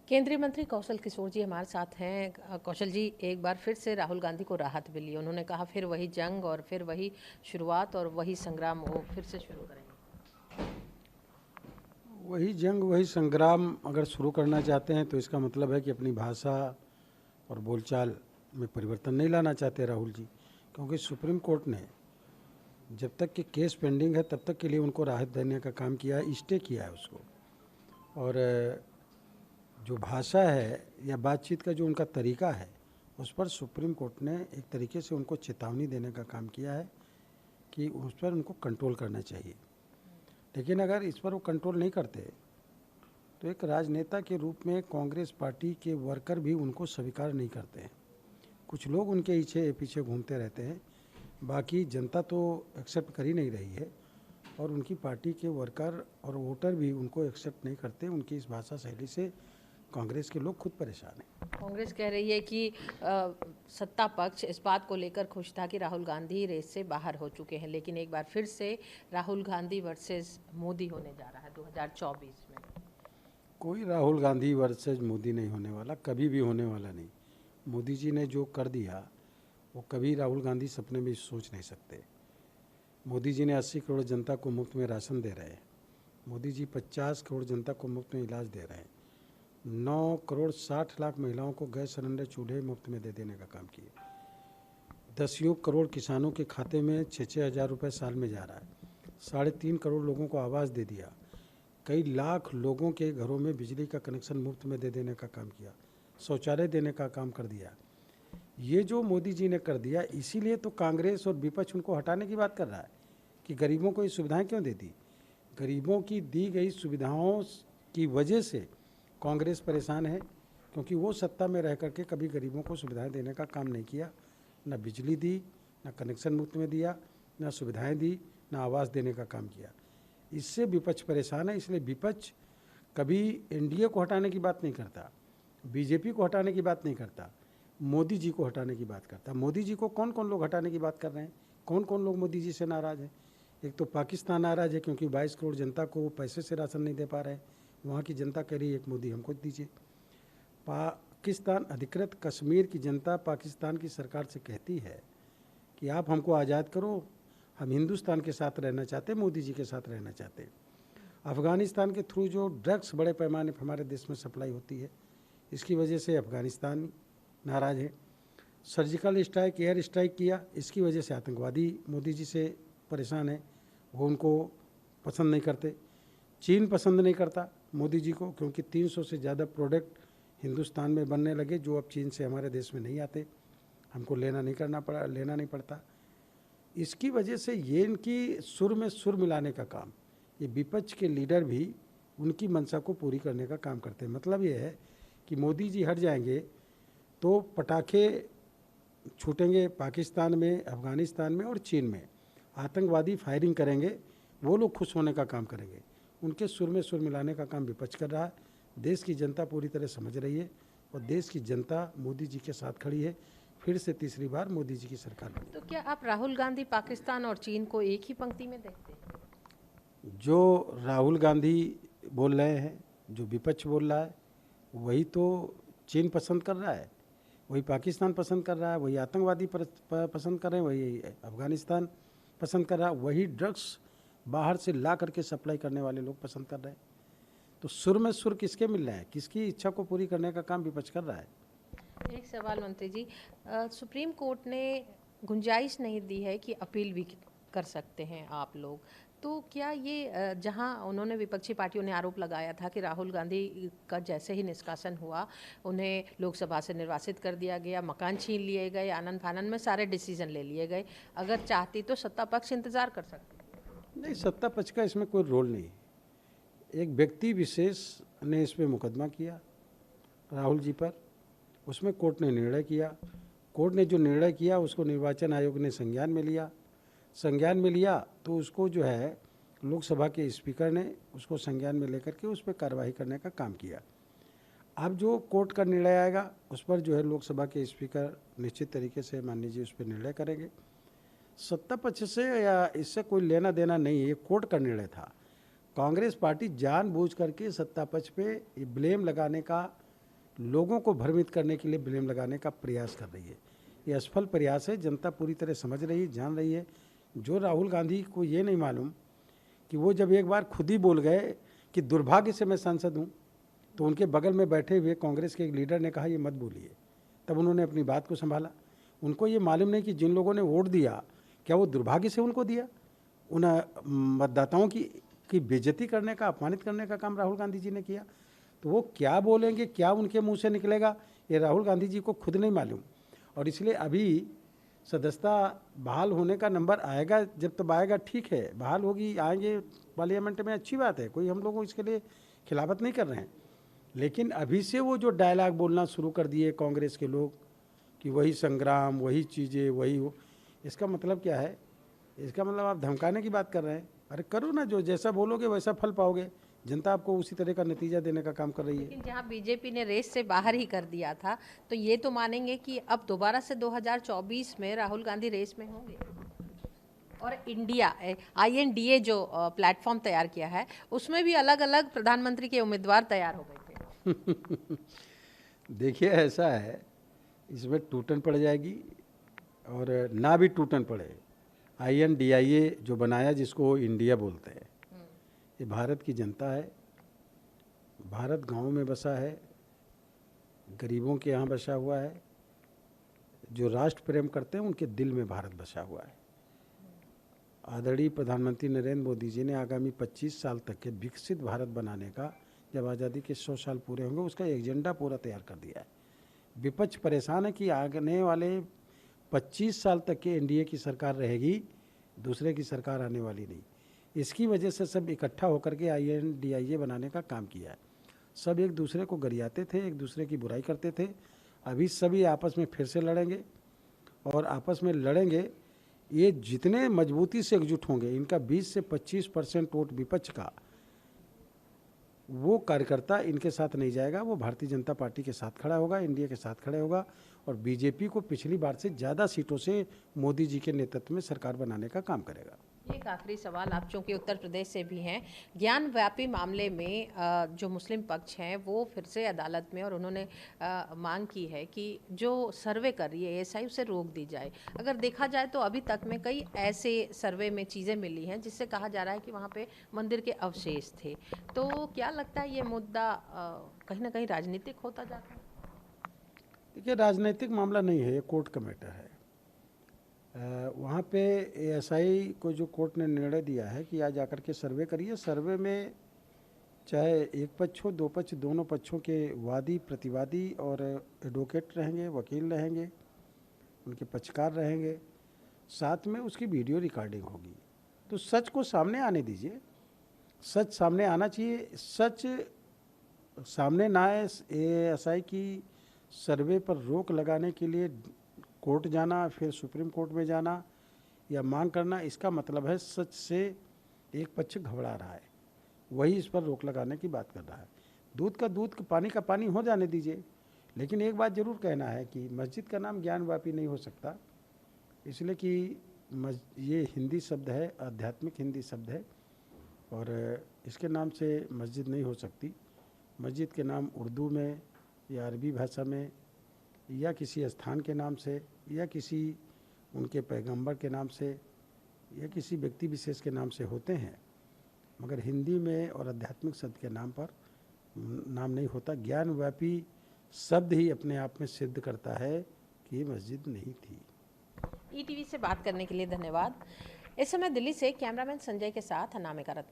केंद्रीय मंत्री कौशल किशोर जी हमारे साथ हैं। कौशल जी, एक बार फिर से राहुल गांधी को राहत मिली। उन्होंने कहा फिर वही जंग और फिर वही शुरुआत और वही संग्राम वो फिर से शुरू करेंगे। वही जंग वही संग्राम अगर शुरू करना चाहते हैं तो इसका मतलब है कि अपनी भाषा और बोलचाल में परिवर्तन नहीं लाना चाहते राहुल जी। क्योंकि सुप्रीम कोर्ट ने जब तक कि केस पेंडिंग है तब तक के लिए उनको राहत देने का काम किया है, स्टे किया है उसको। और जो भाषा है या बातचीत का जो उनका तरीका है उस पर सुप्रीम कोर्ट ने एक तरीके से उनको चेतावनी देने का काम किया है कि उस पर उनको कंट्रोल करना चाहिए। लेकिन अगर इस पर वो कंट्रोल नहीं करते तो एक राजनेता के रूप में कांग्रेस पार्टी के वर्कर भी उनको स्वीकार नहीं करते हैं। कुछ लोग उनके पीछे पीछे घूमते रहते हैं, बाकी जनता तो एक्सेप्ट कर ही नहीं रही है। और उनकी पार्टी के वर्कर और वोटर भी उनको एक्सेप्ट नहीं करते। उनकी इस भाषा शैली से कांग्रेस के लोग खुद परेशान हैं। कांग्रेस कह रही है कि सत्ता पक्ष इस बात को लेकर खुश था कि राहुल गांधी रेस से बाहर हो चुके हैं, लेकिन एक बार फिर से राहुल गांधी वर्सेस मोदी होने जा रहा है 2024 में। कोई राहुल गांधी वर्सेज मोदी नहीं होने वाला, कभी भी होने वाला नहीं। मोदी जी ने जो कर दिया वो कभी राहुल गांधी सपने में सोच नहीं सकते। मोदी जी ने 80 करोड़ जनता को मुफ्त में राशन दे रहे हैं। मोदी जी 50 करोड़ जनता को मुफ्त में इलाज दे रहे हैं। 9 करोड़ 60 लाख महिलाओं को गैस सिलेंडर चूल्हे मुफ्त में दे देने का काम किए। 10 करोड़ किसानों के खाते में 6-6 हज़ार रुपये साल में जा रहा है। 3.5 करोड़ लोगों को आवास दे दिया। कई लाख लोगों के घरों में बिजली का कनेक्शन मुफ्त में दे देने का काम किया। शौचालय देने का काम कर दिया। ये जो मोदी जी ने कर दिया, इसीलिए तो कांग्रेस और विपक्ष उनको हटाने की बात कर रहा है कि गरीबों को ये सुविधाएं क्यों दे दी। गरीबों की दी गई सुविधाओं की वजह से कांग्रेस परेशान है, क्योंकि वो सत्ता में रह करके कभी गरीबों को सुविधाएं देने का काम नहीं किया। न बिजली दी, न कनेक्शन मुफ्त में दिया, न सुविधाएं दी, न आवास देने का काम किया। इससे विपक्ष परेशान है। इसलिए विपक्ष कभी एनडीए को हटाने की बात नहीं करता, बीजेपी को हटाने की बात नहीं करता, मोदी जी को हटाने की बात करता। मोदी जी को कौन कौन लोग हटाने की बात कर रहे हैं? कौन कौन लोग मोदी जी से नाराज़ हैं? एक तो पाकिस्तान नाराज़ है क्योंकि 22 करोड़ जनता को पैसे से राशन नहीं दे पा रहे हैं। वहाँ की जनता कह रही है एक मोदी हमको दीजिए। पाकिस्तान अधिकृत कश्मीर की जनता पाकिस्तान की सरकार से कहती है कि आप हमको आज़ाद करो, हम हिंदुस्तान के साथ रहना चाहते, मोदी जी के साथ रहना चाहते। अफ़गानिस्तान के थ्रू जो ड्रग्स बड़े पैमाने पर हमारे देश में सप्लाई होती है, इसकी वजह से अफ़गानिस्तान नाराज़ है। सर्जिकल स्ट्राइक, एयर स्ट्राइक किया, इसकी वजह से आतंकवादी मोदी जी से परेशान है, वो उनको पसंद नहीं करते। चीन पसंद नहीं करता मोदी जी को, क्योंकि 300 से ज़्यादा प्रोडक्ट हिंदुस्तान में बनने लगे जो अब चीन से हमारे देश में नहीं आते, हमको लेना नहीं पड़ता। इसकी वजह से ये इनकी सुर में सुर मिलाने का काम, ये विपक्ष के लीडर भी उनकी मंशा को पूरी करने का काम करते हैं। मतलब ये है कि मोदी जी हट जाएंगे तो पटाखे छूटेंगे पाकिस्तान में, अफ़गानिस्तान में और चीन में। आतंकवादी फायरिंग करेंगे, वो लोग खुश होने का काम करेंगे। उनके सुर में सुर मिलाने का काम विपक्ष कर रहा है। देश की जनता पूरी तरह समझ रही है और देश की जनता मोदी जी के साथ खड़ी है। फिर से तीसरी बार मोदी जी की सरकार बनी। तो क्या आप राहुल गांधी पाकिस्तान और चीन को एक ही पंक्ति में देखते हैं? जो राहुल गांधी बोल रहे हैं, जो विपक्ष बोल रहा है, वही तो चीन पसंद कर रहा है, वही पाकिस्तान पसंद कर रहा है, वही आतंकवादी पसंद कर रहे हैं, वही अफ़गानिस्तान पसंद कर रहा है, वही ड्रग्स बाहर से ला करके सप्लाई करने वाले लोग पसंद कर रहे हैं। तो सुर में सुर किसके मिल रहे हैं? किसकी इच्छा को पूरी करने का काम विपक्ष कर रहा है? एक सवाल मंत्री जी, सुप्रीम कोर्ट ने गुंजाइश नहीं दी है कि अपील भी कर सकते हैं आप लोग, तो क्या ये जहां उन्होंने विपक्षी पार्टियों ने आरोप लगाया था कि राहुल गांधी का जैसे ही निष्कासन हुआ उन्हें लोकसभा से निर्वासित कर दिया गया, मकान छीन लिए गए, आनन फानन में सारे डिसीजन ले लिए गए, अगर चाहती तो सत्ता पक्ष इंतजार कर सकती? नहीं, सत्ता पक्ष का इसमें कोई रोल नहीं। एक व्यक्ति विशेष ने इस पर मुकदमा किया राहुल जी पर, उसमें कोर्ट ने निर्णय किया। कोर्ट ने जो निर्णय किया उसको निर्वाचन आयोग ने संज्ञान में लिया। संज्ञान में लिया तो उसको जो है लोकसभा के स्पीकर ने उसको संज्ञान में लेकर के उस पर कार्रवाई करने का काम किया। अब जो कोर्ट का निर्णय आएगा उस पर जो है लोकसभा के स्पीकर निश्चित तरीके से माननीय जी उस पर निर्णय करेंगे। सत्ता पक्ष से या इससे कोई लेना देना नहीं है, ये कोर्ट का निर्णय था। कांग्रेस पार्टी जानबूझ करके सत्ता पक्ष पे ब्लेम लगाने का लोगों को भ्रमित करने के लिए ब्लेम लगाने का प्रयास कर रही है। ये असफल प्रयास है, जनता पूरी तरह समझ रही है, जान रही है। जो राहुल गांधी को ये नहीं मालूम कि वो जब एक बार खुद ही बोल गए कि दुर्भाग्य से मैं सांसद हूँ, तो उनके बगल में बैठे हुए कांग्रेस के एक लीडर ने कहा ये मत बोलिए, तब उन्होंने अपनी बात को संभाला। उनको ये मालूम नहीं कि जिन लोगों ने वोट दिया, क्या वो दुर्भाग्य से उनको दिया? उन मतदाताओं की बेइज्जती करने का, अपमानित करने का काम राहुल गांधी जी ने किया। तो वो क्या बोलेंगे, क्या उनके मुंह से निकलेगा, ये राहुल गांधी जी को खुद नहीं मालूम। और इसलिए अभी सदस्यता बहाल होने का नंबर आएगा, जब तब आएगा ठीक है, बहाल होगी, आएंगे पार्लियामेंट में, अच्छी बात है, कोई हम लोग इसके लिए खिलाफत नहीं कर रहे हैं। लेकिन अभी से वो जो डायलॉग बोलना शुरू कर दिए कांग्रेस के लोग कि वही संग्राम, वही चीज़ें, वही हो, इसका मतलब क्या है? इसका मतलब आप धमकाने की बात कर रहे हैं। अरे करो ना, जो जैसा बोलोगे वैसा फल पाओगे। जनता आपको उसी तरह का नतीजा देने का काम कर रही है। लेकिन जहां बीजेपी ने रेस से बाहर ही कर दिया था, तो ये तो मानेंगे कि अब दोबारा से 2024 में राहुल गांधी रेस में होंगे। और इंडिया INDA जो प्लेटफॉर्म तैयार किया है, उसमें भी अलग अलग प्रधानमंत्री के उम्मीदवार तैयार हो गए थे। देखिए ऐसा है, इसमें टूटन पड़ जाएगी और ना भी टूटन पड़े। INDIA जो बनाया, जिसको इंडिया बोलते हैं, ये भारत की जनता है। भारत गांव में बसा है, गरीबों के यहाँ बसा हुआ है। जो राष्ट्र प्रेम करते हैं उनके दिल में भारत बसा हुआ है। आदरणीय प्रधानमंत्री नरेंद्र मोदी जी ने आगामी 25 साल तक के विकसित भारत बनाने का, जब आज़ादी के 100 साल पूरे होंगे, उसका एजेंडा पूरा तैयार कर दिया है। विपक्ष परेशान है कि आने वाले 25 साल तक के NDA की सरकार रहेगी, दूसरे की सरकार आने वाली नहीं। इसकी वजह से सब इकट्ठा होकर के INDIA बनाने का काम किया है। सब एक दूसरे को गरियाते थे, एक दूसरे की बुराई करते थे। अभी सभी आपस में फिर से लड़ेंगे, और आपस में लड़ेंगे, ये जितने मजबूती से एकजुट होंगे, इनका 20 से 25% वोट विपक्ष का, वो कार्यकर्ता इनके साथ नहीं जाएगा, वो भारतीय जनता पार्टी के साथ खड़ा होगा, इंडिया के साथ खड़े होगा, और बीजेपी को पिछली बार से ज़्यादा सीटों से मोदी जी के नेतृत्व में सरकार बनाने का काम करेगा। एक आखिरी सवाल, आप चूंकि उत्तर प्रदेश से भी हैं, ज्ञान व्यापी मामले में जो मुस्लिम पक्ष हैं वो फिर से अदालत में, और उन्होंने मांग की है कि जो सर्वे कर रही है ASI, उसे रोक दी जाए। अगर देखा जाए तो अभी तक में कई ऐसे सर्वे में चीज़ें मिली हैं जिससे कहा जा रहा है कि वहाँ पे मंदिर के अवशेष थे। तो क्या लगता है ये मुद्दा कहीं ना कहीं राजनीतिक होता जाता है? देखिए, राजनीतिक मामला नहीं है, ये कोर्ट का मैटर है। वहाँ पे ASI को जो कोर्ट ने निर्णय दिया है कि आज आकर के सर्वे करिए, सर्वे में चाहे एक पक्ष हो, दो पक्ष, दोनों पक्षों के वादी, प्रतिवादी और एडवोकेट रहेंगे, वकील रहेंगे, उनके पक्षकार रहेंगे, साथ में उसकी वीडियो रिकॉर्डिंग होगी। तो सच को सामने आने दीजिए, सच सामने आना चाहिए। सच सामने ना आए, ASI की सर्वे पर रोक लगाने के लिए कोर्ट जाना, फिर सुप्रीम कोर्ट में जाना या मांग करना, इसका मतलब है सच से एक पक्ष घबरा रहा है, वही इस पर रोक लगाने की बात कर रहा है। दूध का दूध, पानी का पानी हो जाने दीजिए। लेकिन एक बात ज़रूर कहना है कि मस्जिद का नाम ज्ञान व्यापी नहीं हो सकता, इसलिए कि ये हिंदी शब्द है, आध्यात्मिक हिंदी शब्द है, और इसके नाम से मस्जिद नहीं हो सकती। मस्जिद के नाम उर्दू में या अरबी भाषा में, या किसी स्थान के नाम से, या किसी उनके पैगंबर के नाम से, या किसी व्यक्ति विशेष के नाम से होते हैं, मगर हिंदी में और आध्यात्मिक शब्द के नाम पर नाम नहीं होता। ज्ञान व्यापी शब्द ही अपने आप में सिद्ध करता है कि ये मस्जिद नहीं थी। ETV से बात करने के लिए धन्यवाद। इस समय दिल्ली से कैमरामैन संजय के साथ अनामिका रत्न।